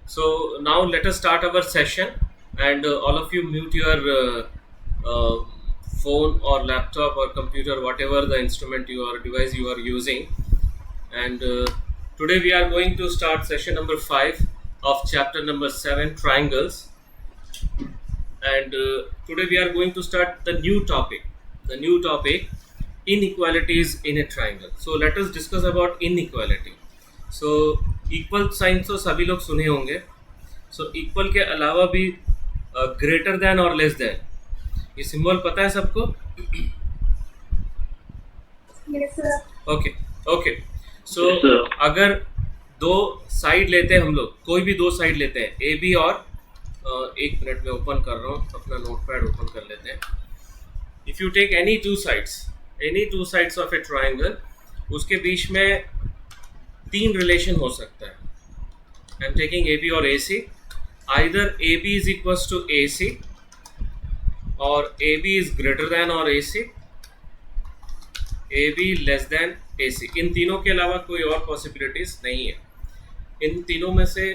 So now let us start our session, and all of you mute your phone or laptop or computer, whatever the instrument you or device you are using. And today we are going to start session number 5 of chapter number 7, triangles. And today we are going to start the new topic. The new topic, inequalities in a triangle. So let us discuss about inequality. So equal sign तो सभी लोग सुने होंगे. So equal के अलावा भी greater than और less than, ये सिंबल पता है सबको? Okay okay. सो अगर दो साइड लेते हैं हम लोग, कोई भी दो साइड लेते हैं, ए बी और एक मिनट में ओपन कर रहा हूँ, अपना नोटपैड ओपन कर लेते हैं. If you take any two sides of a triangle, उसके बीच में तीन रिलेशन हो सकता है. I am taking A B और A C. either AB is equals to AC or AB is greater than or AC, AB less than AC. इन तीनों के अलावा कोई और पॉसिबिलिटीज नहीं है. इन तीनों में से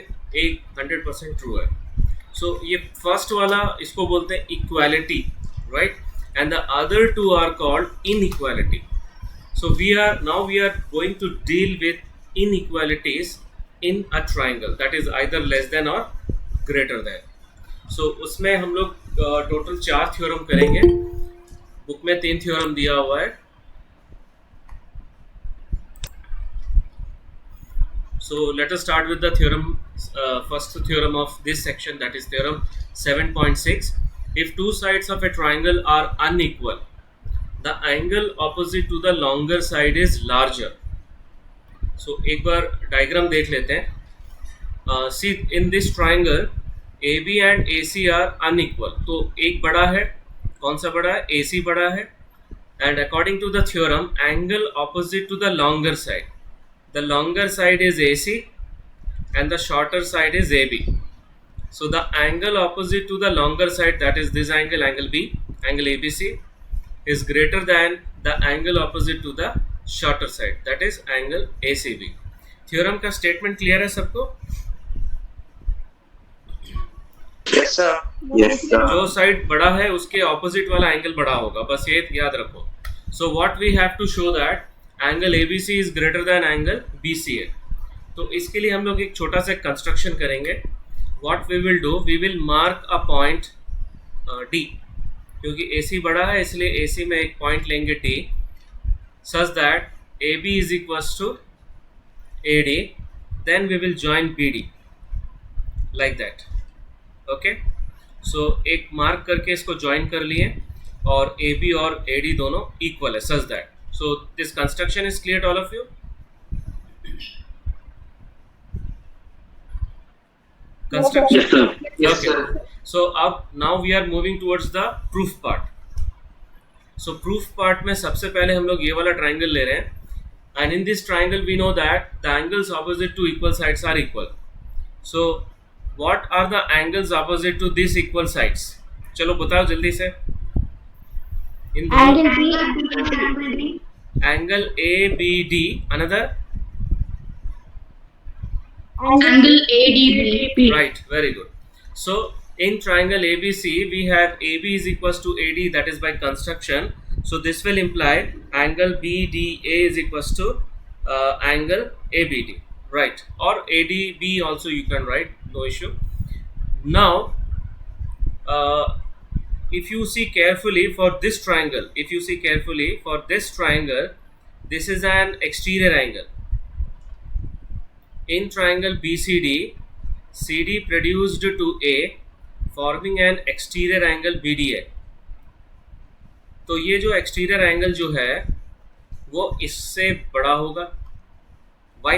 एक 100% ट्रू है. सो ये फर्स्ट वाला इसको बोलते हैं equality, right? And the other two are called inequality. So we are going to deal with inequalities in a triangle that is either less than और ग्रेटर देन. सो उसमें हम लोग टोटल 4 थ्योरम करेंगे. बुक में 3 थ्योरम दिया हुआ है. So let us start with the theorem, first theorem of this section, that is theorem 7.6. If two sides of a triangle are unequal, the angle opposite to the longer side is larger. सो एक बार diagram देख लेते हैं. See in this triangle AB and AC are unequal. तो एक बड़ा है, कौन सा बड़ा है? AC बड़ा है. And according to the theorem, angle opposite to the longer side, the longer side is AC and the shorter side is AB. So the angle opposite to the longer side, that is this angle, angle B, angle ABC, is greater than the angle opposite to the shorter side, that is angle ACB. Theorem का statement clear है सबको? Yes sir. Yes sir. जो side बड़ा है उसके opposite वाला angle बड़ा होगा, बस ये याद रखो. So what we have to show that angle ABC is greater than angle BCA. तो इसके लिए हम लोग एक छोटा सा कंस्ट्रक्शन करेंगे. What we will do, we will mark a point D, क्योंकि AC बड़ा है इसलिए AC में एक पॉइंट लेंगे D, such that AB is equals to AD, then we will join BD like that. Okay. So एक mark करके इसको ज्वाइन कर लिए और AB और AD दोनों इक्वल है, such that. So this construction is clear all of you. Construction. Yes sir. Yes Okay. sir. So अब now we are moving towards the proof part. So proof part में सबसे पहले हम लोग ये वाला ट्राइंगल ले रहे हैं. And in this triangle we know that the angles opposite to equal sides are equal. So what are the angles opposite to these equal sides? चलो बताओ जल्दी से. इन दोनों angle ABD, another Angle ADB. right, very good. So in triangle ABC we have AB is equals to AD, that is by construction. So this will imply angle BDA is equals to angle ABD, right? Or ADB also you can write, no issue. Now if you see carefully for this triangle, this is an exterior angle. In triangle BCD, CD produced to A forming an exterior angle BDA. तो ये जो exterior angle जो है वो इससे बड़ा होगा. Why?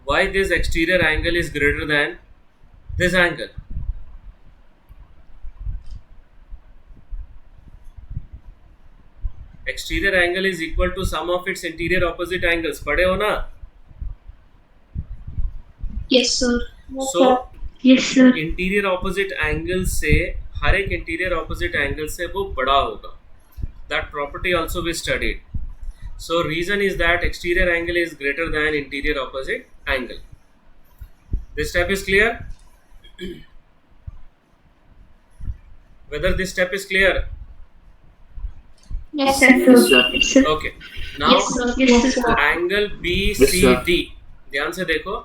Why this exterior angle is greater than this angle? Exterior angle is equal to sum of its interior opposite angles. पढ़े हो ना? Yes sir. So Yes sir. Interior opposite angle से, हर एक इंटीरियर ऑपोजिट एंगल से वो बड़ा होगा. That property also we studied. So reason is that exterior angle is greater than interior opposite angle. This step is clear? Whether this step is clear? Yes, sir. Yes, sir. Yes, sir. Okay. Now Yes, sir. Yes, sir. Angle B Yes, C sir. D, ध्यान से देखो,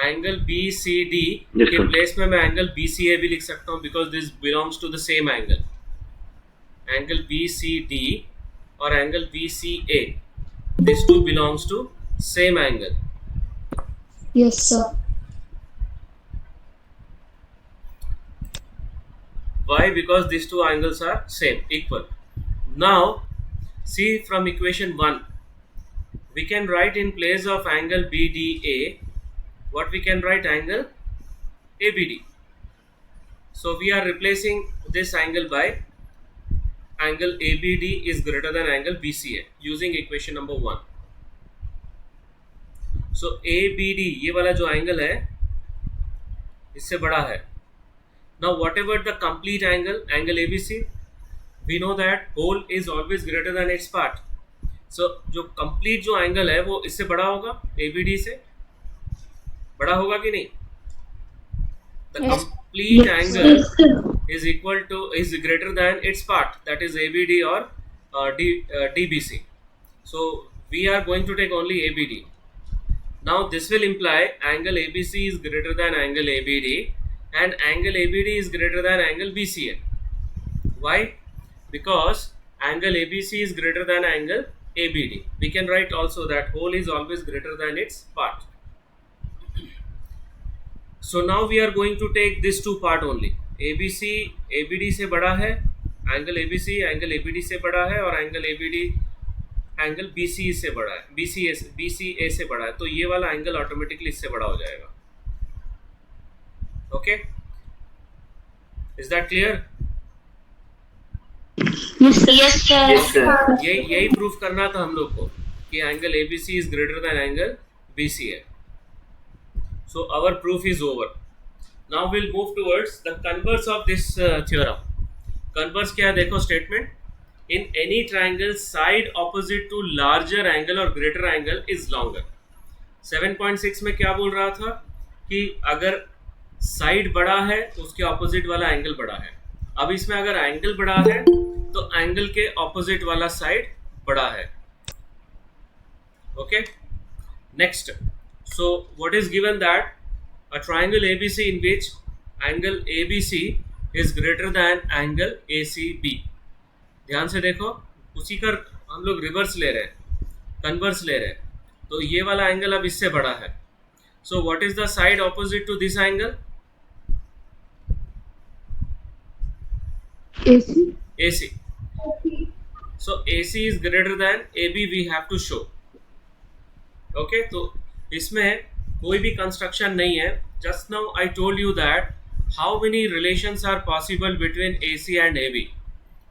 angle B C D Yes, के sir. Place में मैं angle B C ए भी लिख सकता हूँ, because this belongs to the same angle. Angle B C D और angle B C A, this too belongs to same angle. Yes, sir. Why? Because these two angles are same, equal. Now, see from equation 1, we can write in place of angle BDA, what we can write? Angle ABD. So, we are replacing this angle by angle ABD is greater than angle BCA using equation number 1. So, ABD ये वाला जो angle है इससे बड़ा है. Now, whatever the complete angle, angle ABC, we know that whole is always greater than its part. So, जो complete जो angle है वो इससे बड़ा होगा, ABD से बड़ा होगा कि नहीं? The Yes. complete Yes, angle sir. is greater than its part, that is ABD or DBC. So, we are going to take only ABD. Now, this will imply angle ABC is greater than angle ABD. And angle ABD is greater than angle BCA. Why? Because angle ABC is greater than angle ABD. We can write also that whole is always greater than its part. So now we are going to take this two part only. ABC ABD से बड़ा है, angle ABC angle ABD से बड़ा है, और angle ABD angle BCE से बड़ा है, BCA से बड़ा है. तो ये वाला angle automatically इससे बड़ा हो जाएगा. Okay, is that clear? Yes, sir. Yes, sir. Yes, sir. यही प्रूफ करना था हम लोग को कि angle ABC is greater than angle BCA. So our proof is over. Now we'll move towards the converse of this theorem. Converse क्या है? देखो statement. In any triangle, side opposite to larger angle or greater angle is longer. 7.6 में क्या बोल रहा था कि अगर साइड बड़ा है तो उसके ऑपोजिट वाला एंगल बड़ा है. अब इसमें अगर एंगल बड़ा है तो एंगल के ऑपोजिट वाला साइड बड़ा है. Okay, next. So what is given that a triangle ABC in which angle ABC is greater than angle ACB. ध्यान से देखो, उसी का हम लोग रिवर्स ले रहे हैं, कन्वर्स ले रहे हैं. तो ये वाला एंगल अब इससे बड़ा है. So what is the side opposite to this angle? AC. So AC is greater than AB, we have to show. Okay, तो इसमें कोई भी कंस्ट्रक्शन नहीं है. Just now I told you that how many relations are possible between AC and AB.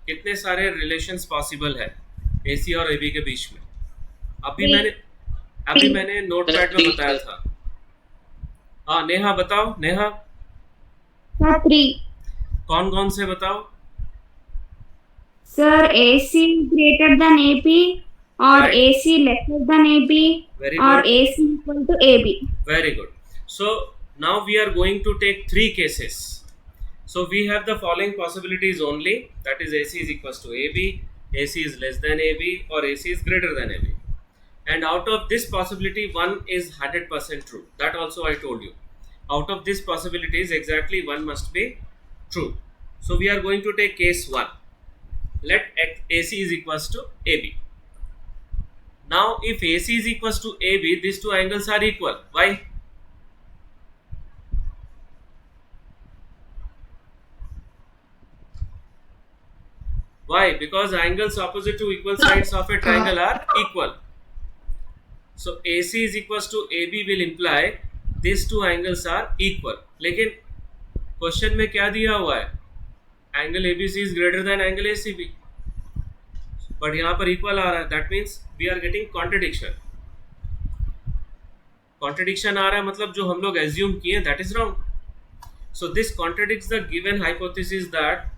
कितने सारे relations possible है AC और AB के बीच में. अभी मैंने नोटपैड में बताया था. हाँ नेहा बताओ. नेहा, 3. कौन कौन से बताओ? Sir, AC greater than AB, or Right. AC lesser than AB, Very or good. AC equal to AB. Very good. So now we are going to take 3 cases. So we have the following possibilities only, that is AC is equals to AB, AC is less than AB, or AC is greater than AB. And out of this possibility, one is 100% true. That also I told you. Out of these possibilities, exactly one must be true. So we are going to take case 1. Let AC is equals to AB. Now if AC is equals to AB, these two angles are equal. Why? Why? Because angles opposite to equal sides of a triangle are equal. So AC is equals to AB will imply these two angles are equal. लेकिन question में क्या दिया हुआ है? Angle ABC is greater than angle ACB. But यहाँ पर equal आ रहा है. That means we are getting contradiction. Contradiction आ रहा है मतलब जो हम लोग एज्यूम किए that is wrong. So this contradicts the given hypothesis that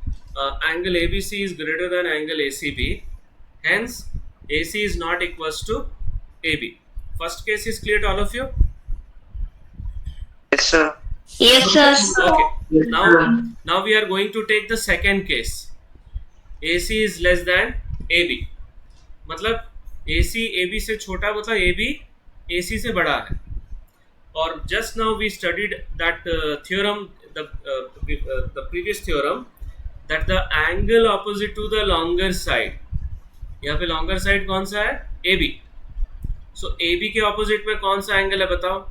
angle ABC is greater than angle ACB. Hence, AC is not equals to AB. First case is clear to all of you? Yes, sir. Yes, sir. Okay. Now we are going to take the second case. AC is less than AB. मतलब AC AB से छोटा, मतलब AB AC से बड़ा है. और just now we studied that theorem, the previous theorem, that the angle opposite to the longer side, यहाँ पे longer side कौन सा है? AB. So AB के opposite में कौन सा एंगल है बताओ?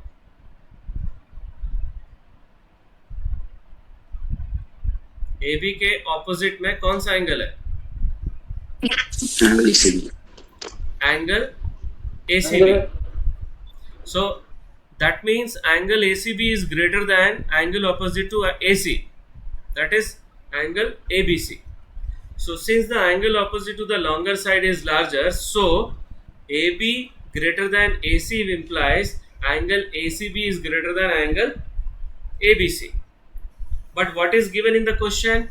AB के opposite में कौन सा एंगल है? Angle ACB. Angle ACB. So that means angle ACB is greater than angle opposite to AC, that is angle ABC. So since the angle opposite to the longer side is larger, so AB greater than AC implies angle ACB is greater than angle ABC. But what is given in the question?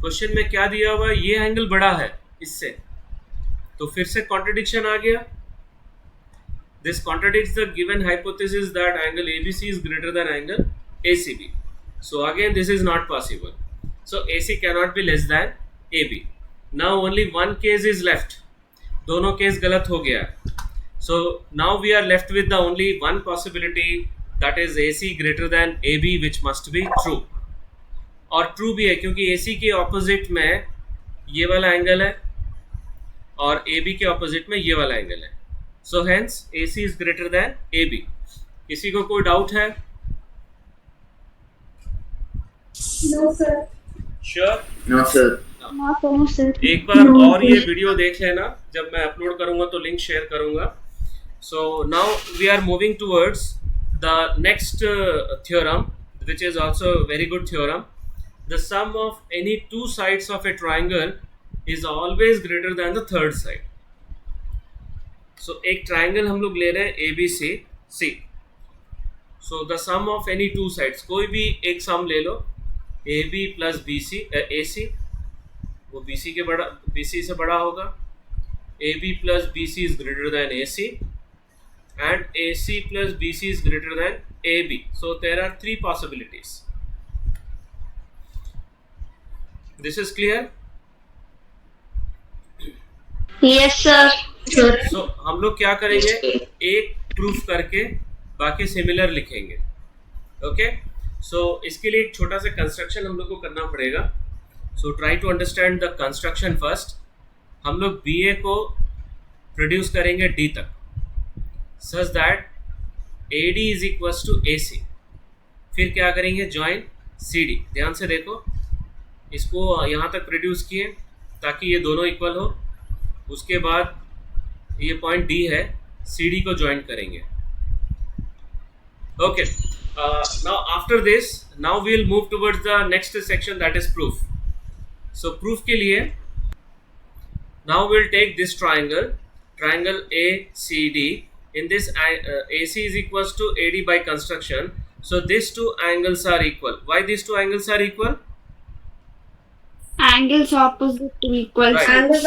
Question में क्या दिया हुआ है? ये angle बड़ा है इससे, तो फिर से कॉन्ट्रडिक्शन आ गया. This contradicts the given hypothesis that angle ABC is greater than angle ACB. So again this is not possible. So AC cannot be less than AB. Now only one case is left. दोनों case गलत हो गया. So now we are left with the only one possibility, that is AC greater than AB, which must be true. और true भी है क्योंकि AC के opposite में ये वाला एंगल है और AB के ऑपोजिट में ये वाला एंगल है. So hence AC is greater than AB. किसी को कोई डाउट है? No, sir. Sure? No, sir. No, sir. एक बार और ये वीडियो देख लेना, जब मैं अपलोड करूंगा तो लिंक शेयर करूंगा. So now we are moving towards the next theorem, which is also a very good theorem. The sum of any two sides of a triangle is always greater than the third side. So एक triangle हम लोग ले रहे हैं ABC C. So the sum of any two sides, कोई भी एक सम ले लो, AB plus BC AC, वो BC से बड़ा होगा. AB plus BC is greater than AC, and AC plus BC is greater than AB. So there are three possibilities. This is clear? Yes, sir. So हम लोग क्या करेंगे, एक proof करके बाकी सिमिलर लिखेंगे. ओके, सो इसके लिए एक छोटा सा कंस्ट्रक्शन हम लोग को करना पड़ेगा. So try to understand the construction first. हम लोग BA को प्रोड्यूस करेंगे D तक, such that AD is equals to AC. फिर क्या करेंगे, ज्वाइन CD. ध्यान से देखो, इसको यहाँ तक प्रोड्यूस किए ताकि ये दोनों इक्वल हो. उसके बाद ये पॉइंट D है, CD को ज्वाइन करेंगे. Okay, now after this, now we will move towards the next section, that is proof. So proof के लिए now will take this triangle ACD. In this AC is equals to AD by construction. So these two angles are equal. Why these two angles are equal? Angles opposite to equal Right. sides.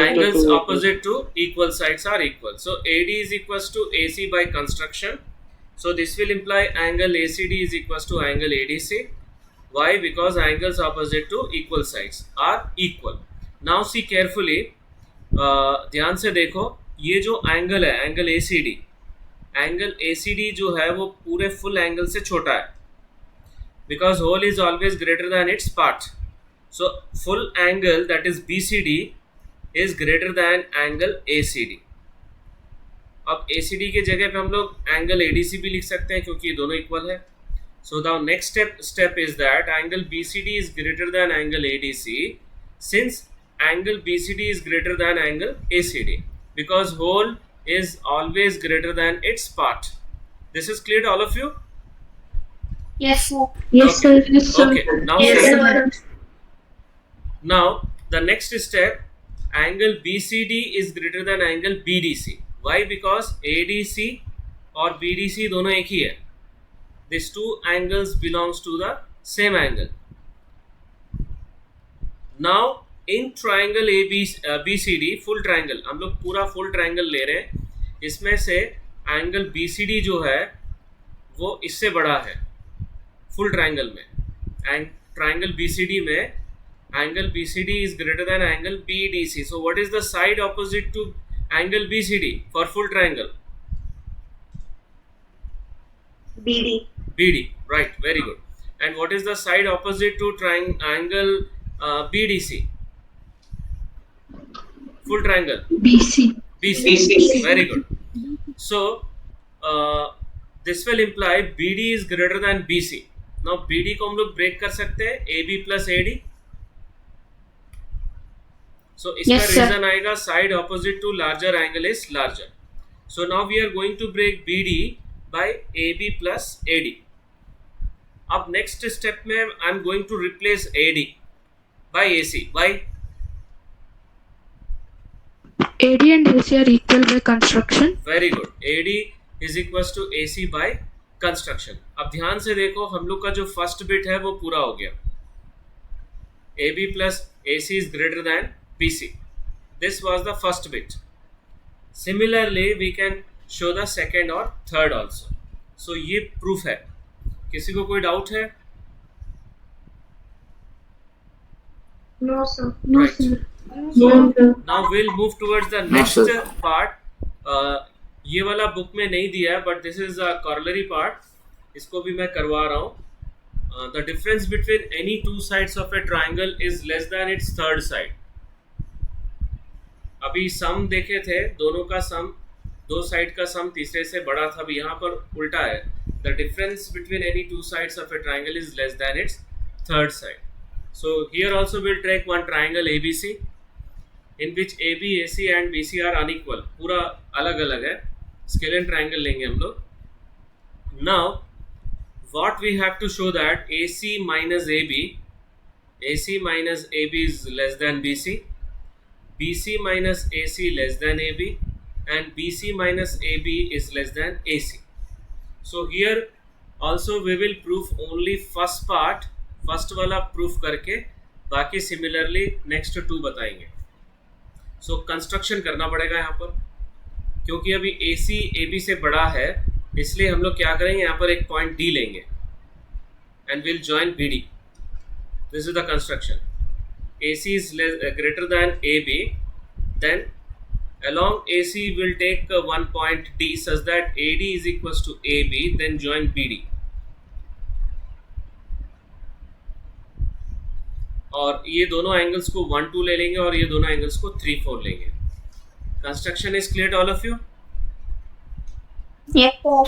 Angles opposite to equal sides are equal. So AD is equals to AC by construction. So this will imply angle ACD is equals to angle ADC. Why? Because angles opposite to equal sides are equal. Now see carefully. ध्यान से देखो, ये जो angle है, angle ACD जो है वो पूरे फुल एंगल से छोटा है, because whole is always greater than its part. So full angle that is BCD is greater than angle ACD. अब ACD के जगह पे हम लोग एंगल ADC भी लिख सकते हैं क्योंकि ये दोनों इक्वल है. So the next step is that angle BCD is greater than angle ADC, since angle BCD is greater than angle ACD, because whole is always greater than its part. This is clear to all of you? Yes, sir. Yes, sir. Yes, sir. Okay, now Yes, see. sir. Now the next step, angle BCD is greater than angle BDC. Why? Because ADC और BDC दोनों एक ही है. These two angles belongs to the same angle. Now in triangle BCD, full triangle, हम लोग पूरा full triangle ले रहे हैं. इसमें से angle BCD जो है वो इससे बड़ा है फुल ट्राइंगल में, एंड ट्राइंगल BCD में angle BCD is greater than angle BDC. So what is the side opposite to angle BCD for full triangle? BD. BD, right, very good. And what is the side opposite to angle BDC? Full triangle BC. BC. Very good. So this will imply BD is greater than BC. Now BD को हम लोग break कर सकते हैं AB plus AD. So इसका Yes, sir. reason आएगा side opposite to larger angle is larger. So now we are going to break BD by AB plus AD. अब next step में I am going to replace AD by AC. Why? AD and AC are equal by construction. Very good. AD is equals to AC by construction. अब ध्यान से देखो हम लोग का जो first bit है वो पूरा हो गया. AB plus AC is greater than BC. This was the first bit. Similarly, we can show the second or third also. So ये proof है. किसी को कोई doubt है? No, sir. No, Right. sir. So No, sir. now we'll move towards the No, next sir. part. ये वाला book में नहीं दिया है, but this is a corollary part. इसको भी मैं करवा रहा हूँ. The difference between any two sides of a triangle is less than its third side. अभी सम देखे थे, दोनों का सम, दो साइड का सम तीसरे से बड़ा था. अभी यहाँ पर उल्टा है. The difference between any two sides of a triangle is less than its third side. So here also we'll take one triangle ABC in which AB, AC and BC are unequal. पूरा अलग अलग है. Scalene triangle लेंगे हम लोग. Now what we have to show that AC minus AB is less than BC, BC minus AC less than AB, and BC minus AB is less than AC. So here also we will prove only first part, first वाला proof करके बाकी similarly next two बताएंगे. So construction करना पड़ेगा यहाँ पर, क्योंकि अभी AC AB से बड़ा है, इसलिए हम लोग क्या करेंगे, यहाँ पर एक पॉइंट D लेंगे and we'll join BD. This is the construction. AC is greater than AB, then along AC will take one point D such that AD is equals to AB, then join BD. और ये दोनों angles को 1 2 ले लेंगे और ये दोनों angles को 3 4 लेंगे. Construction is clear to all of you? Yes, sir.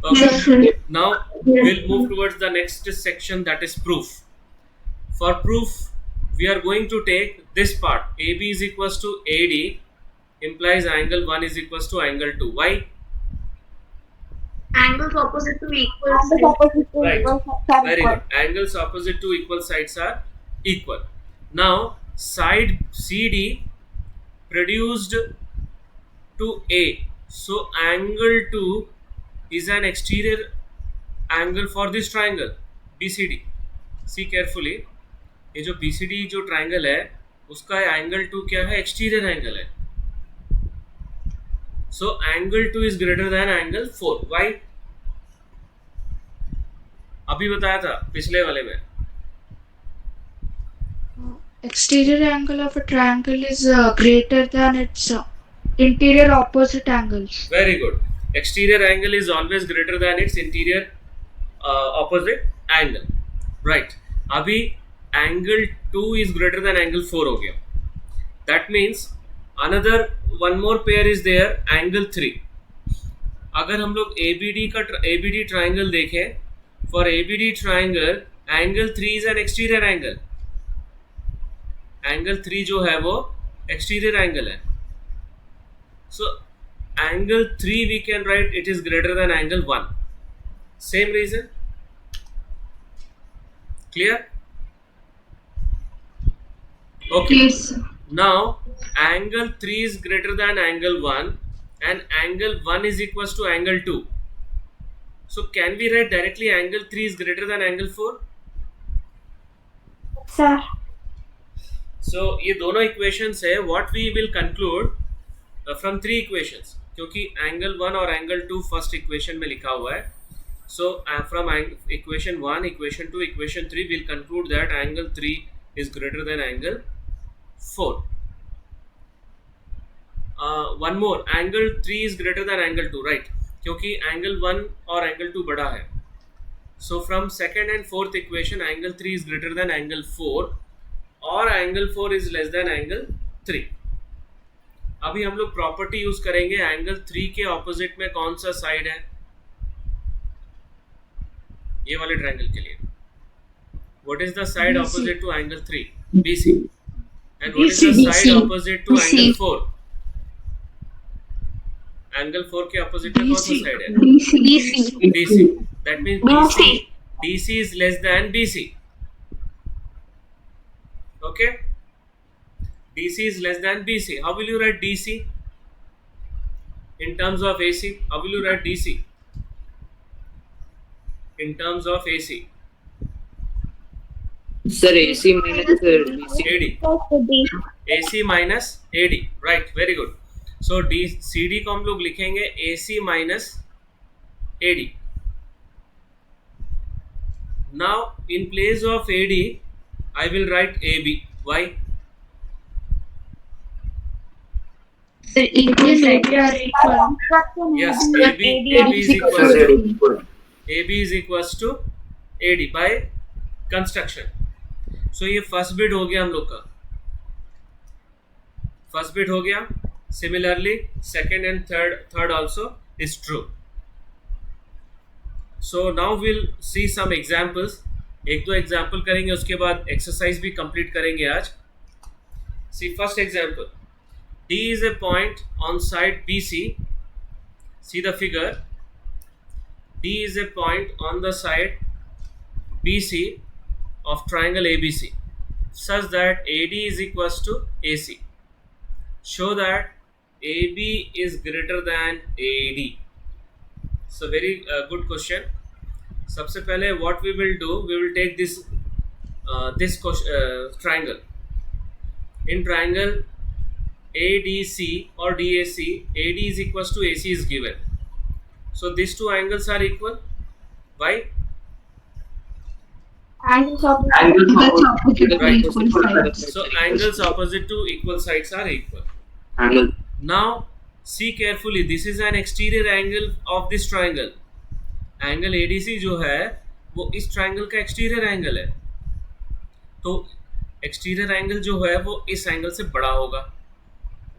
Okay. Yes, sir. Now we'll move towards the next section, that is proof. For proof, we are going to take this part. AB is equals to AD implies angle 1 is equals to angle 2. Why? Angles opposite to equal. Right. Very good. Angles opposite to equal sides are equal. Now side CD produced to A. So angle 2 is an exterior angle for this triangle BCD. See carefully. ये जो BCD जो triangle है उसका angle 2 क्या है, exterior angle है. So angle 2 is greater than angle 4. Why? अभी बताया था पिछले वाले में. Exterior angle of a triangle is greater than its interior opposite angles. Very good. Exterior angle is always greater than its interior opposite angle. Right. अभी angle 2 is greater than angle 4 हो गया. That means another one more pair is there, angle 3. अगर हम लोग ABD triangle देखें, for ABD triangle angle 3 is an exterior angle. Angle 3 जो है वो exterior angle है. So angle 3 we can write it is greater than angle 1. Same reason. Clear? Okay. Yes. Now angle 3 is greater than angle 1 and angle 1 is equals to angle 2. So can we write directly angle 3 is greater than angle 4? Sir. So ये दोनों equations है. What we will conclude from 3 equations, क्योंकि angle 1 और angle 2 first equation में लिखा हुआ है. So from equation 1, equation 2, equation 3, we'll conclude that angle 3 is greater than angle 4. One more, angle 3 is greater than angle 2, right? क्योंकि angle 1 और angle 2 बड़ा है. So from second and fourth equation, angle 3 is greater than angle 4 और angle 4 is less than angle 3. अभी हम लोग property use करेंगे angle 3 के ऑपोजिट में कौन सा साइड है, ये वाले ट्रायंगल के लिए. What is the side BC. opposite to angle 3? BC. And what is the BC. side opposite to BC. angle 4? Angle 4 के opposite में कौन सा BC. side है? BC. DC. That means DC is less than BC. Okay? DC is less than BC. How will you write DC? In terms of AC, how will you write DC? In terms of AC. Sir, AC minus DC. AD. AC minus AD. Right, very good. So CD को हम लोग लिखेंगे AC minus AD. Now in place of AD, I will write AB. Why? The equal side are equal. Yes, AB is equals to AD by construction. So ये first bit हो गया हम लोग का, फर्स्ट बिट हो गया. Similarly second and third also is true. So now will see some examples. एक दो एग्जांपल करेंगे, उसके बाद एक्सरसाइज भी कंप्लीट करेंगे आज. C first example. D is a point on side BC. See the figure. D is a point on the side BC of triangle ABC such that AD is equals to AC. Show that AB is greater than AD. So very good question. सबसे पहले what we will do, we will take this triangle. In triangle ADC or DAC, AD is equals to AC is given. So these two angles are equal. Why? Angles opposite Right. equal sides. So angles opposite to equal sides are equal. Angle. Now see carefully. This is an exterior angle of this triangle. Angle ADC जो है वो इस triangle का exterior angle है. तो exterior angle जो है वो इस angle से बड़ा होगा.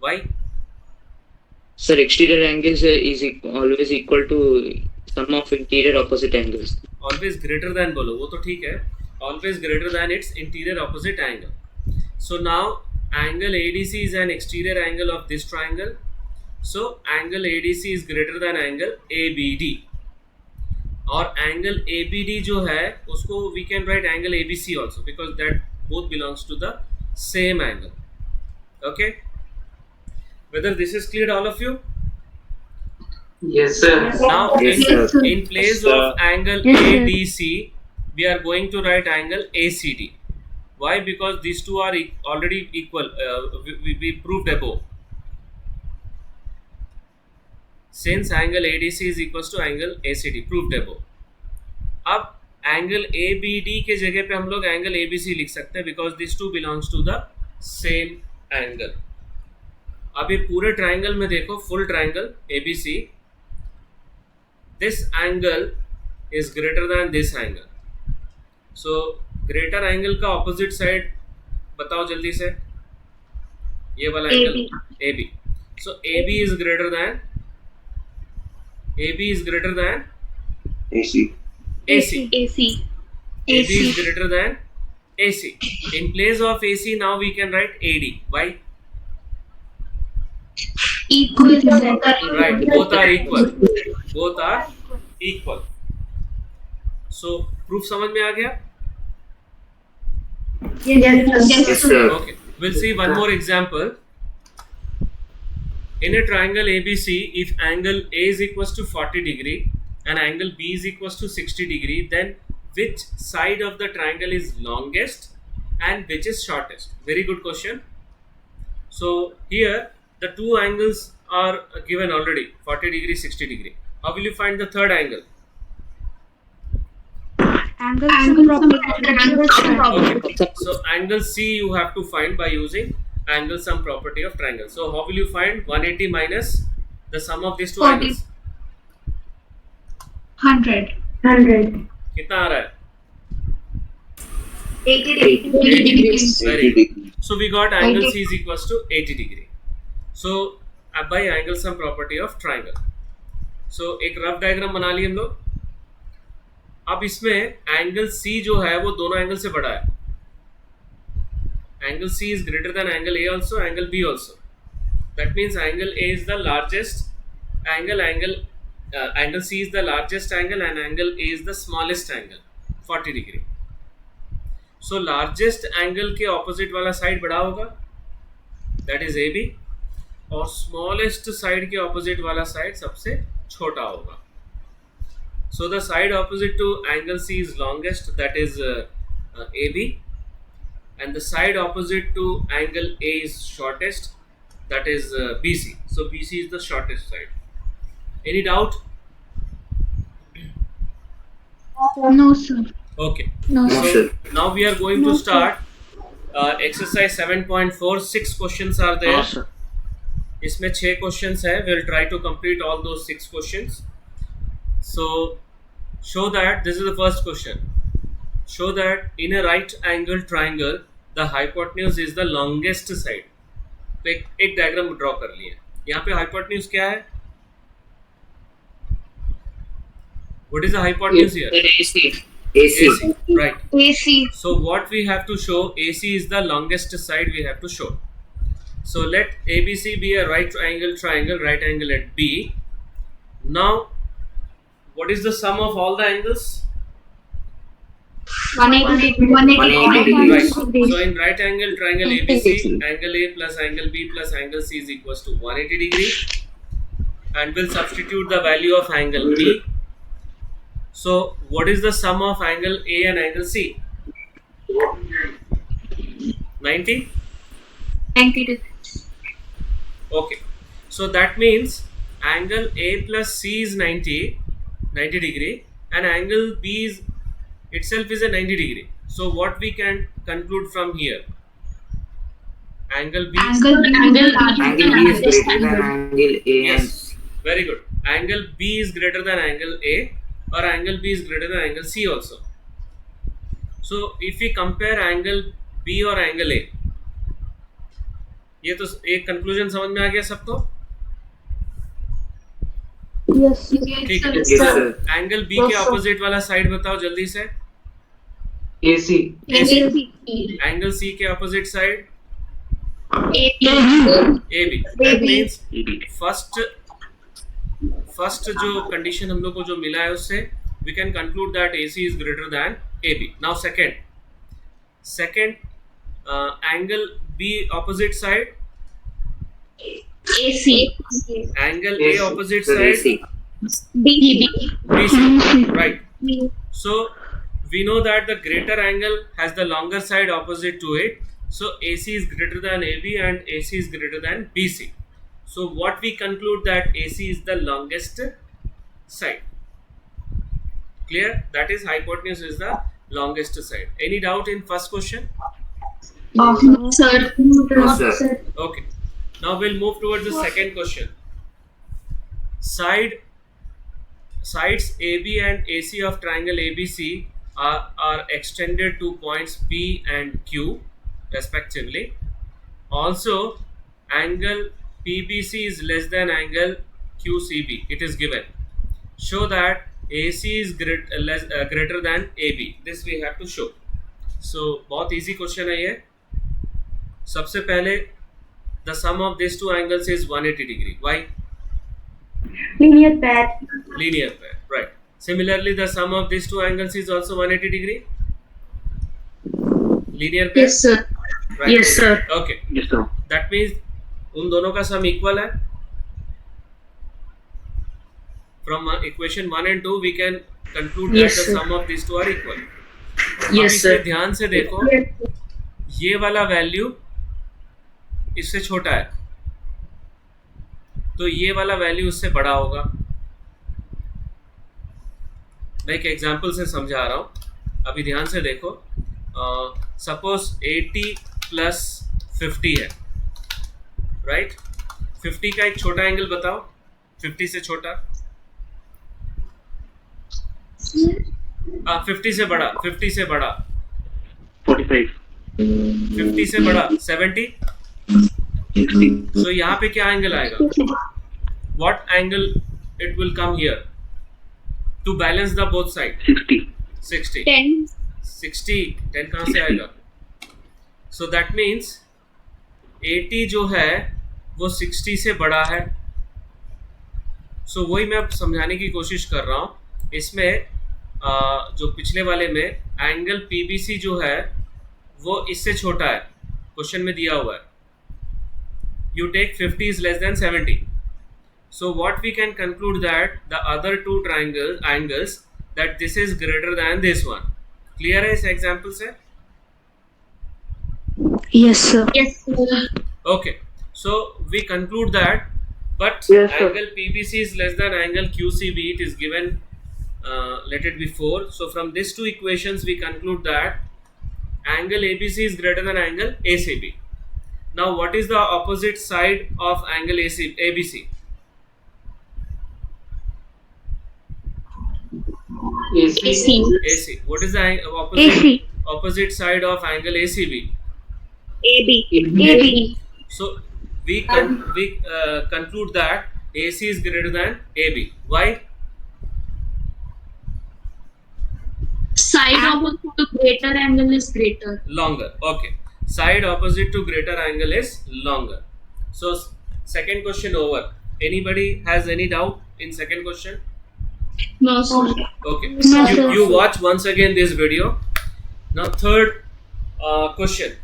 Why? Sir, exterior angles is always equal to sum of interior opposite angles. Always greater than बोलो, वो तो ठीक है. Always greater than its interior opposite angle. So now angle ADC is an exterior angle of this triangle. So angle ADC is greater than angle ABD. और angle ABD जो है उसको we can write angle ABC also because that both belongs to the same angle. Okay? Whether this is clear, all of you? Yes, sir. Now Yes, sir. in place Yes, of angle Yes, sir. ADC, we are going to write angle ACD. Why? Because these two are already equal. We proved above. Since angle ADC is equals to angle ACD, proved above. अब angle ABD के जगह पे हम लोग angle ABC लिख सकते हैं because these two belongs to the same angle. अब ये पूरे ट्राइंगल में देखो, full triangle ABC, this angle is greater then this angle. So greater angle का ऑपोजिट साइड बताओ जल्दी से, ये वाला angle AB. So AB is greater than AC. AC. AB is AC. greater than AC. In place of AC now we can write AD. Why? Equal. Right, both are equal. Both are equal. So proof समझ में आ गया? Yes, sir. Okay, we'll see one more example. In a triangle ABC, if angle A is equals to 40 degree and angle B is equals to 60 degree, then which side of the triangle is longest and which is shortest? Very good question. So here the two angles are given already, 40 degree, 60 degree. How will you find the third angle? Angle some property of triangle. Okay, so angle C you have to find by using angle sum property of triangle. So how will you find 180 minus the sum of these two 40. angles? 100. कितना आ रहा है? 80 degrees. Very good. So we got angle C is equals to 80 degree. So by angle sum property of triangle. So एक rough diagram बना लिए हम लोग. अब इसमें एंगल C जो है वो दोनों एंगल से बड़ा है. Angle C is greater than angle A also, angle B also. That means angle A is the largest angle. Angle C is the largest angle and angle A is the smallest angle, 40 degree. So largest angle के opposite वाला side बड़ा होगा, that is AB, और smallest side के opposite वाला side सबसे छोटा होगा. So the side opposite to angle C is longest, that is AB, and the side opposite to angle A is shortest, that is BC. So BC is the shortest side. Any doubt? No, sir. Okay. No, No, sir. sir. Now we are going to start exercise 7.4. 6 questions are there. Awesome. इसमें 6 questions है. We'll try to complete all those 6 questions. So show that this is the first question. Show that in a right angle triangle the hypotenuse is the longest side. तो एक diagram draw कर लिए. यहाँ पे hypotenuse क्या है? What is the hypotenuse here? AC. Right. AC. So what we have to show, AC is the longest side we have to show. So let ABC be a right triangle, right angle at B. Now, what is the sum of all the angles? 180 degrees. Right. So in right angle triangle ABC, angle A plus angle B plus angle C is equals to 180 degree. And we'll substitute the value of angle B. So what is the sum of angle A and angle C? 90? 90 degrees. Okay. So that means angle A plus C is 90 degree and angle B is itself is a 90 degree. So what we can conclude from here? Angle B Angle B is greater than angle A. Yes. Very good. Angle B is greater than angle A or angle B is greater than angle C also. So if we compare angle B और angle A, ये तो एक conclusion समझ में आ गया सबको? Yes. ठीक है. Yes, sir. एंगल B के ऑपोजिट वाला साइड बताओ जल्दी से. AC. एंगल C के opposite side AB. AB. That means first जो कंडीशन हम लोग को जो मिला है उससे we can conclude that AC is greater than AB. Now second angle B opposite side, AC. angle A opposite side BB. BC. Right. So we know that the greater angle has the longer side opposite to it. So AC is greater than AB and AC is greater than BC. So what we conclude that AC is the longest side. Clear? That is hypotenuse is the longest side. Any doubt in first question? Sir. No, sir. Okay. Now we'll move towards the second question. Sides AB and AC of triangle ABC are extended to points P and Q respectively. Also, angle PBC is less than angle QCB. It is given. Show that AC is greater than AB. This we have to show. So बहुत easy question है ये. सबसे पहले the sum of these two angles is 180 degree. Why? Linear pair. Linear pair. Right. Similarly, the sum of these two angles is also 180 degree. Linear pair. Yes, sir. Right. Yes, sir. Okay. Yes, sir. That means उन दोनों का sum equal है. From equation 1 and 2 we can conclude Yes, that the sir. sum of these two are equal. Yes, अब sir. इसमें ध्यान से देखो, ये वाला वैल्यू इससे छोटा है तो ये वाला वैल्यू उससे बड़ा होगा. मैं एक एग्जांपल से समझा रहा हूँ. अभी ध्यान से देखो, सपोज 80 प्लस 50 है, राइट? 50 का एक छोटा एंगल बताओ, 50 से छोटा, 50 से बड़ा, 50 से बड़ा, 45, 50 से बड़ा 70. 60, So यहाँ पे क्या एंगल आएगा? What angle it will come here to balance the both side? 60, 60. 10. 60, 10 कहाँ से आएगा? So that means 80 जो है वो 60 से बड़ा है. So वही मैं समझाने की कोशिश कर रहा हूँ. इसमें जो पिछले वाले में एंगल PBC जो है वो इससे छोटा है, क्वेश्चन में दिया हुआ है. You take 50 is less than 70. So what we can conclude that the other two angles that this is greater than this one. Clear है इस example से? Yes, sir. Yes, sir. Okay. So we conclude that, but Yes, sir. angle PBC is less than angle QCB. It is given. Let it be 4. So from these two equations we conclude that angle ABC is greater than angle ACB. Now what is the opposite side of angle ABC? AC. AC. What is the AC. opposite side of angle ACB? AB. AB. So we conclude that AC is greater than AB. Why? Side opposite to greater angle is greater. Longer. Okay. Side opposite to greater angle is longer. So second question over. Anybody has any doubt in second question? No, sir. Okay. No, you, sir. you watch once again this video. Now third question.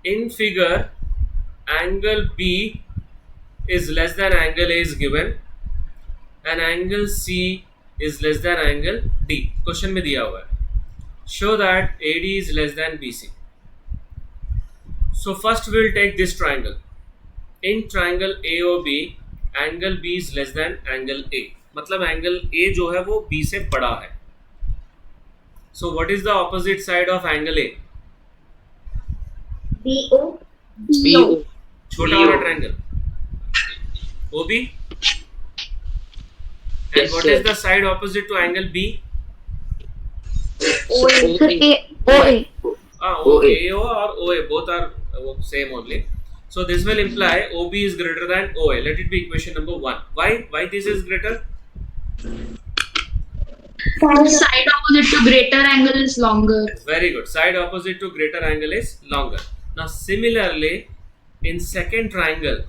In figure, angle B is less than angle A is given, and angle C is less than angle D. Question में दिया हुआ है. Show that AD is less than BC. So first we will take this triangle. In triangle AOB, angle B is less than angle A. मतलब angle A जो है वो B से बड़ा है. So what is the opposite side of angle A? BO. BO. छोटा BO. वाला triangle. OB. And Yes, what sir. is the side opposite to angle B? Sir, OA. OA. AO or OA, both are same only. So this will imply OB is greater than OA. Let it be equation number 1. Why this is greater? Side opposite to greater angle is longer. Very good. Side opposite to greater angle is longer. Now similarly, in second triangle,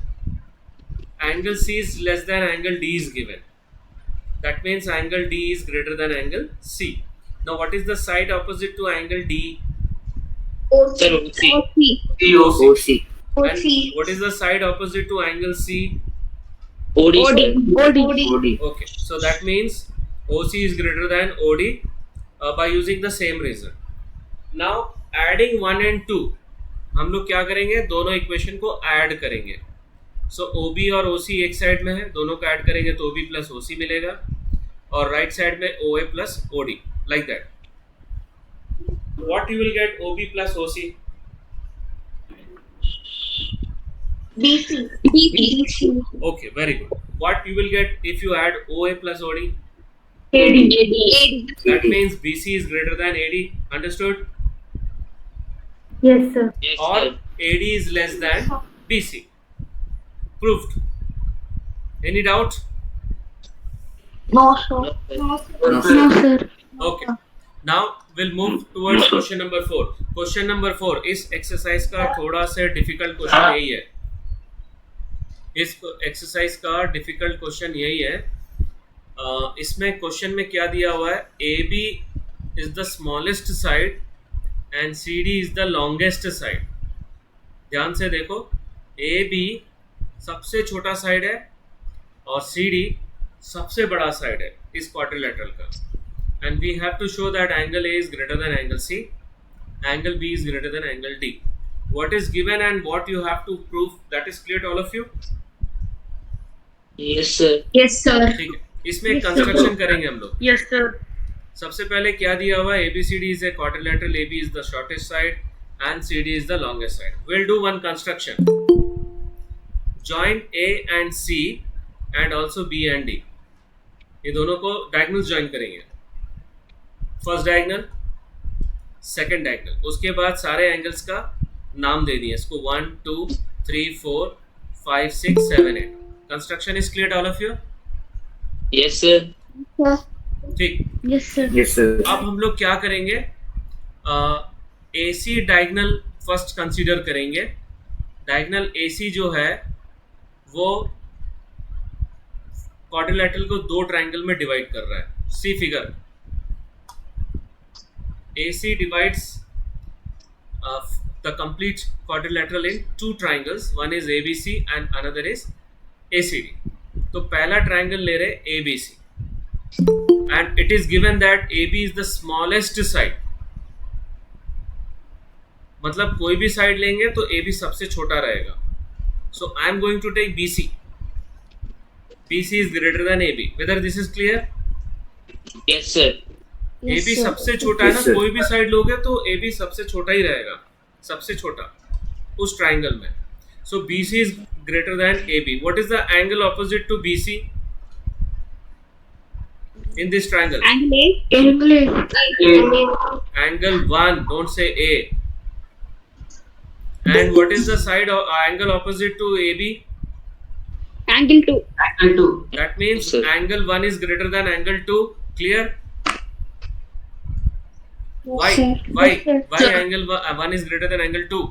angle C is less than angle D is given. That means angle D is greater than angle C. Now what is the side opposite to angle D? Sir, OC. OC. OC. And what is the side opposite to angle C? OD. OD. OD. Okay, so that means OC is greater than OD by using the same reason. Now adding 1 and 2, हम लोग क्या करेंगे? दोनों equation को add करेंगे. सो OB और OC एक side में है, दोनों को ऐड करेंगे तो OB प्लस OC मिलेगा, और राइट साइड में OA plus OD, like that. What you will get OB plus OC? BC. BC. Okay, very good. What you will get if you add OA plus OD? AD. That means BC is greater than AD. Understood? Yes, sir. Yes, Or sir. AD is less than BC. Proved. Any doubt? No, sir. No, sir. No, sir. Okay. Now we'll move towards question number 4. Question number 4 इस exercise का थोड़ा सा difficult question यही है. इस exercise का difficult question यही है. इसमें क्वेश्चन में क्या दिया हुआ है? AB is the smallest side and CD is the longest side. ध्यान से देखो, AB सबसे छोटा साइड है और CD सबसे बड़ा साइड है इस क्वाड्रिलेटरल का. And we have to show that angle A is greater than angle C, angle B is greater than angle D. What is given and what you have to prove, that is clear to all of you? Yes, sir. Yes, sir. ठीक है, इसमें construction करेंगे हम लोग. Yes, sir. सबसे पहले क्या दिया हुआ है, ABCD is a quadrilateral, AB is the shortest side and CD is the longest side. We'll do one construction. Join A and C and also B and D. ये दोनों को डायगोनल ज्वाइन करेंगे. फर्स्ट डायगोनल, सेकंड डायगोनल, उसके बाद सारे angles का नाम दे दिए इसको 1 2 3 4 5 6 7 8. Construction is clear all of you? Yes, sir. ठीक. Yes, sir. Yes, sir. अब हम लोग क्या करेंगे, AC डायगोनल फर्स्ट कंसीडर करेंगे. डायगोनल AC जो है वो क्वाड्रिलैटरल को दो ट्रायंगल में डिवाइड कर रहा है. सी figure. AC divides the complete quadrilateral in two triangles. One is ABC and another is ACD. तो पहला ट्रायंगल ले रहे ABC and it is given that AB is the smallest side. मतलब कोई भी साइड लेंगे तो AB सबसे छोटा रहेगा. So I am going to take BC. BC is greater than AB. Whether this is clear? Yes, sir. AB सबसे छोटा है ना, Yes, sir. कोई भी साइड लोगे तो AB सबसे छोटा ही रहेगा, सबसे छोटा उस ट्रायंगल में. सो BC is greater than AB. What is the angle opposite to BC in this triangle? Angle A. Angle A. Angle 1, don't say A. And what is the side angle opposite to AB? Angle 2. That means Yes, sir. angle 1 is greater than angle 2. Clear? Why? sir. Why? Yes, sir. Why angle 1 is greater than angle 2?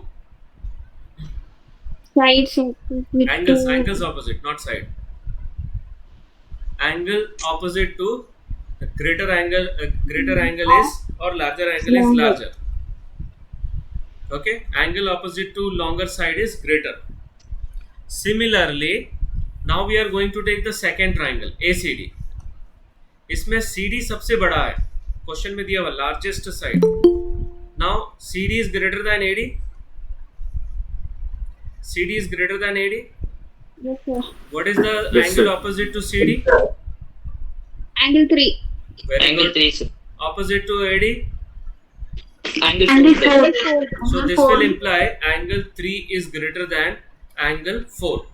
Sides opposite. Angles opposite, not side. Angle opposite to greater angle is or larger angle is larger. Okay, angle opposite to longer side is greater. Similarly, now we are going to take the second triangle ACD. इसमें CD सबसे बड़ा है, question में दिया हुआ largest side. Now CD is greater than AD. CD is greater than AD. Yes, sir. What is the Yes, angle sir. opposite to CD? Angle 3. Very Angle good. 3, sir. Opposite to AD. Angle Angle 4, sir. 4. So this will imply angle 3 is greater than angle 4.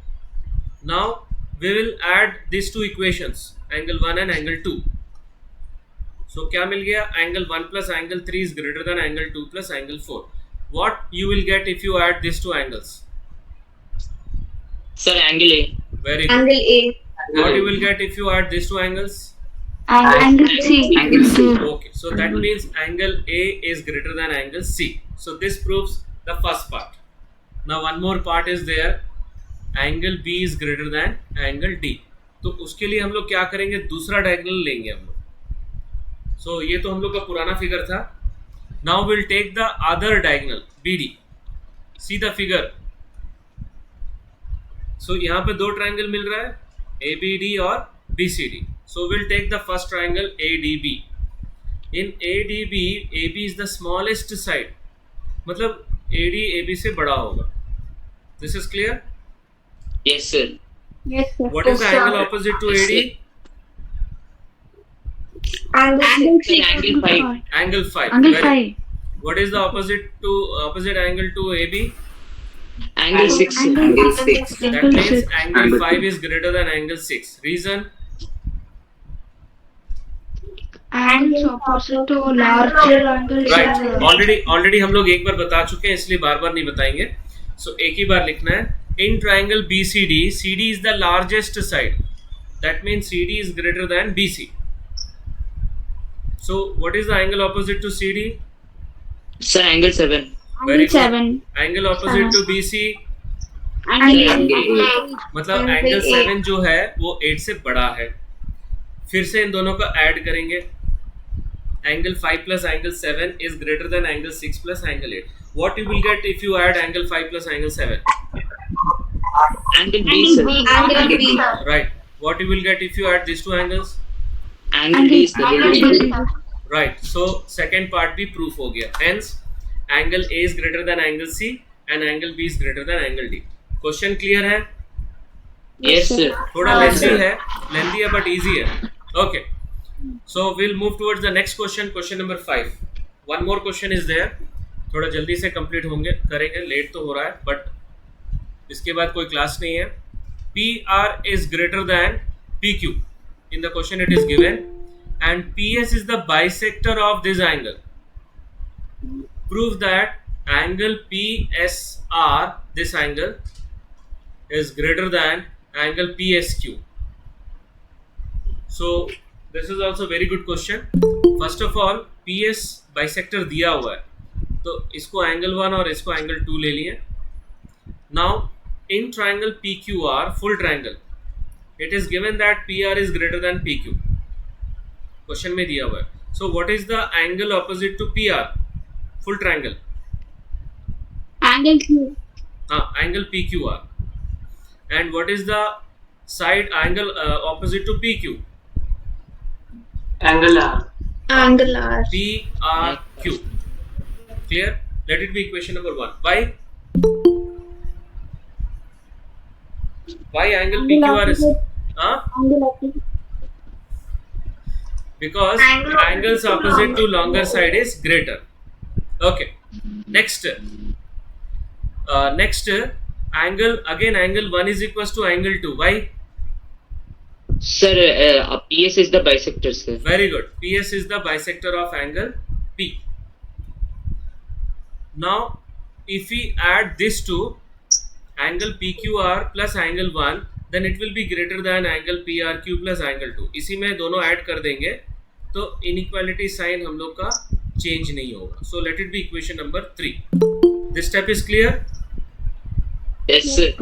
Now we will add these two equations, angle 1 and angle 2. So क्या मिल गया? Angle 1 plus angle 3 is greater than angle 2 plus angle 4. What you will get if you add these two angles? Sir, angle A. Very good. Angle A. What you will get if you add these two angles? Angle C. Angle C. Okay, so that means angle A is greater than angle C. So this proves the first part. Now one more part is there. Angle B is greater than angle D. तो उसके लिए हम लोग क्या करेंगे? दूसरा diagonal लेंगे हम लोग. So ये तो हम लोग का पुराना फिगर था. Now we'll take the other diagonal BD. See the figure. So यहाँ पे दो ट्रायंगल मिल रहा है, ABD और BCD. So we'll take the first triangle ADB. In ADB, AB is the smallest side. मतलब AD AB से बड़ा होगा. This is clear? Yes, sir. Yes, sir. What is the angle opposite to Yes, AD? sir. Angle Sir, 6. angle 5. Angle 5. Angle Very- 5. What is the opposite angle to AB? Angle 6. sir. Angle 6. That Angle means 6. angle Angle 5 6. is greater than angle 6. Reason? Angles opposite to larger angle. Right. Already हम लोग एक बार बता चुके हैं, इसलिए बार बार नहीं बताएंगे. So एक ही बार लिखना है. In triangle BCD, CD is the largest side. That means CD is greater than BC. So what is the angle opposite to CD? Sir, angle 7. Very Angle good. 7. Angle opposite to BC. Angle Angle 8. मतलब Angle angle 8. 7 जो है वो 8 से बड़ा है. फिर से इन दोनों को ऐड करेंगे. Angle 5 plus angle 7 is greater than angle 6 plus angle 8. What you will get if you add angle 5 plus angle 7? Angle B, sir. Angle B. Right. What you will get if you add these two angles? Angle D, sir. Angle D. Right. So second part भी proof हो गया. Hence angle A is greater than angle C and angle B is greater than angle D. Question clear है? Yes, sir. थोड़ा lengthy है but easy है. Okay. So we'll move towards the next question, question number 5. One more question is there. थोड़ा जल्दी से complete होंगे करेंगे, late तो हो रहा है बट इसके बाद कोई क्लास नहीं है. PR is greater than PQ. In the question it is given, and PS is the bisector of this angle. Prove that angle PSR, this angle, is greater than angle PSQ. So this is also very good question. First of all, PS bisector दिया हुआ है, तो इसको angle 1 और इसको angle 2 ले लिए. Now in triangle PQR, full triangle, it is given that PR is greater than PQ. Question में दिया हुआ है. So what is the angle opposite to PR? Full triangle. Angle Q. Angle PQR. And what is the side angle opposite to PQ? Angle R. Angle R. PRQ. Clear? Let it be equation number 1. Why angle PQR is because angles opposite to longer side is greater. Okay. Next angle, again angle 1 is equals to angle 2. Why? Sir, PS is the bisector, sir. Very good. PS is the bisector of angle P. Now if we add this to angle PQR plus angle 1, then it will be greater than angle PRQ plus angle 2. इसी में दोनों add कर देंगे तो inequality sign हम लोग का change नहीं होगा. So let it be equation number 3. This step is clear? Yes, sir.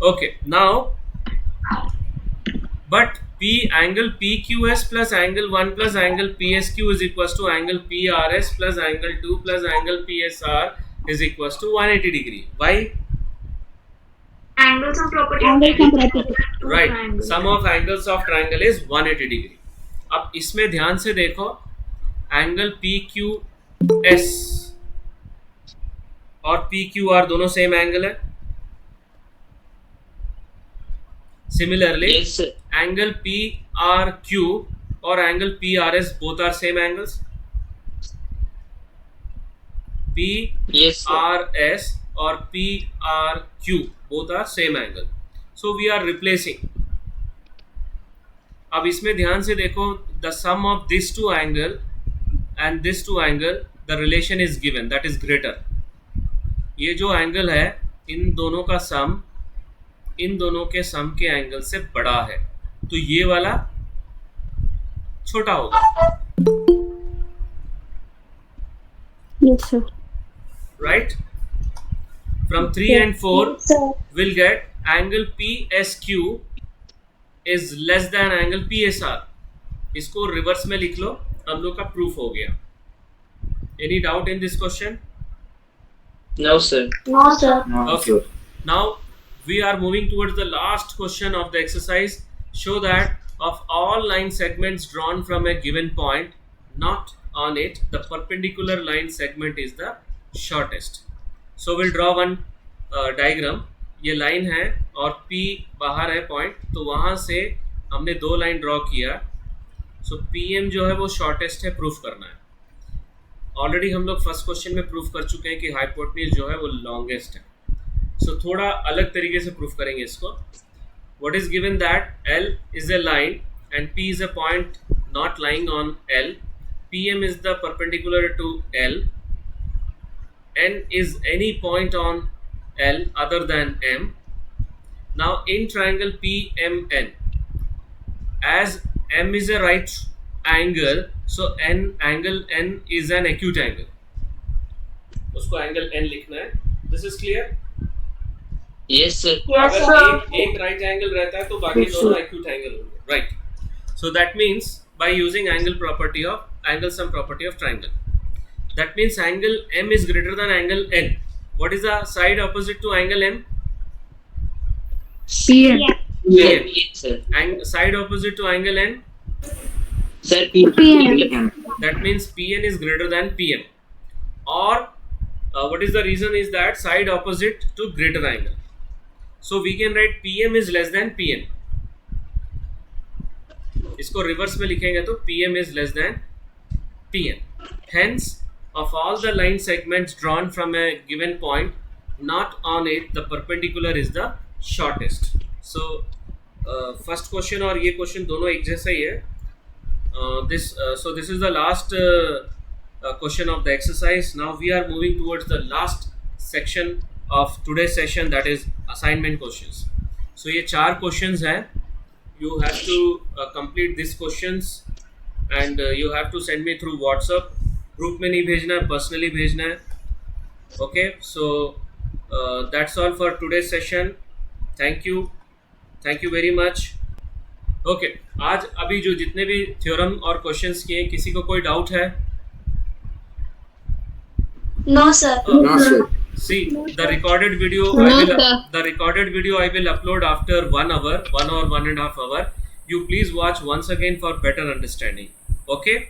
Okay. Now, but angle PQS plus angle 1 plus angle PSQ is equals to angle PRS plus angle 2 plus angle PSR is equals to 180 degree. Why? Angles of property. Right. Sum of angles of triangle is 180 degree. अब इसमें ध्यान से देखो, angle PQS और PQR दोनों same angle है. Similarly, Yes, sir. angle PRQ और angle PRS both are same angles. Yes, sir. PRS और PRQ both are same angle. So we are replacing. अब इसमें ध्यान से देखो, the sum of these two angle and this two angle, the relation is given, that is greater. ये जो angle है, इन दोनों का सम इन दोनों के सम के एंगल से बड़ा है, तो ये वाला छोटा होगा. Yes, sir. Right? From 3 and 4 we'll get angle PSQ is less than angle PSR. इसको रिवर्स में लिख लो, हम लोग का प्रूफ हो गया. Any doubt in this question? No, sir. No, sir. Okay. Now we are moving towards the last question of the exercise. Show that of all line segments drawn from a given point, not on it, the perpendicular line segment is the shortest. So we'll draw one diagram. ये line है और P बाहर है point, तो वहाँ से हमने दो लाइन ड्रॉ किया. सो PM जो है वो शॉर्टेस्ट है, प्रूफ करना है. ऑलरेडी हम लोग फर्स्ट क्वेश्चन में प्रूफ कर चुके हैं कि हाइपोटेन्यूज जो है वो लॉन्गेस्ट है. सो थोड़ा अलग तरीके से प्रूफ करेंगे इसको. What is given that L is a line and P is a point not lying on L. PM is the perpendicular to L. N is any point on L other than M. Now in triangle PMN, as M is a right angle, so angle N is an acute angle. उसको angle N लिखना है. This is clear? Yes, sir. अगर एक right angle रहता है तो बाकी दोनों acute angle होंगे. Right. So that means by using angle sum property of triangle, that means angle M is greater than angle N. What is the side opposite to angle M? PM. PM. Yes, sir. And side opposite to angle N? Sir, PM. That means PN is greater than PM. Or what is the reason is that side opposite to greater angle. So we can write PM is less than PN. इसको reverse में लिखेंगे तो PM is less than PN. Hence, of all the line segments drawn from a given point, not on it, the perpendicular is the shortest. So, first question और ये question दोनों एक जैसा ही है. So this is the last question of the exercise. Now we are moving towards the last section of today's session, that is assignment questions. So ये 4 questions हैं. You have to complete these questions and you have to send me through WhatsApp. Group में नहीं भेजना है, personally भेजना है. Okay, so that's all for today's session. Thank you very much. Okay आज अभी जो जितने भी थ्योरम और क्वेश्चंस किए, किसी को कोई डाउट है? No, sir. No, sir. See, the recorded video I will upload after 1 hour, 1 or 1.5 hour. You please watch once again for better understanding. Okay.